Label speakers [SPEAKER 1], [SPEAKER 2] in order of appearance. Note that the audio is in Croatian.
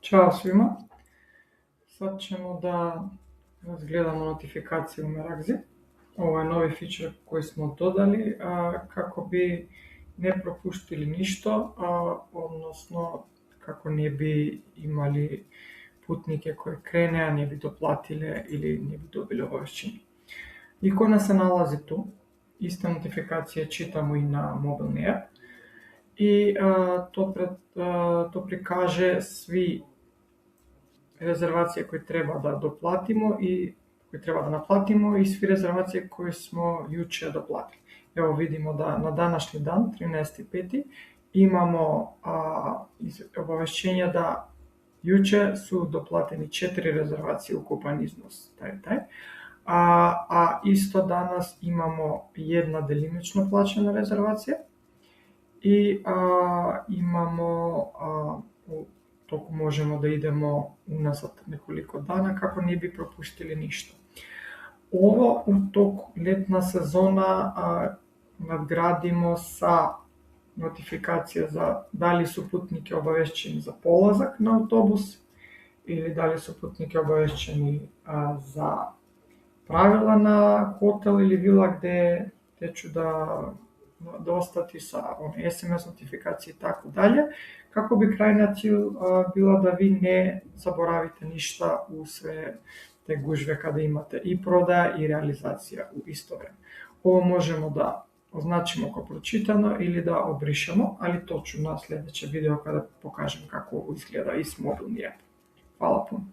[SPEAKER 1] Ćao svima, sad ćemo da razgledamo notifikaciju u Meraxi. Ovo je novi feature koji smo dodali kako bi ne propuštili ništa, odnosno kako ne bi imali putnike koje krene, a ne bi doplatile ili ne bi dobili obavešćenje. Ikona se nalazi tu, iste notifikacije čitamo i na mobilni app i to prikaže svi rezervacije koje treba da doplatimo i koje treba da naplatimo i svi rezervacije koje smo jučer doplatili. Evo vidimo da na današnji dan, 13.5. imamo obavešćenja da jučer su doplateni 4 rezervacije, ukupan iznos taj. A isto danas imamo jedna delimično plaćena rezervacija i imamo toku možemo da idemo unazad nekoliko dana kako ne bi propuštili ništa. Ovo u toku ljetna sezona nadgradimo sa notifikacija za da li su putnike obavešćeni za polazak na autobus ili da li su putnike obavešćeni za pravila na hotel ili vila gde ću da ostati sa SMS notifikacije i tako dalje, kako bi krajnja cilj bila da vi ne zaboravite ništa u sve te gužve kada imate i prodaja i realizacija u isto vreme. Ovo možemo da označimo kao pročitano ili da obrišemo, ali to ću na sljedećem videu kada pokažem kako ovo izgleda i s mobilni app. Hvala puno.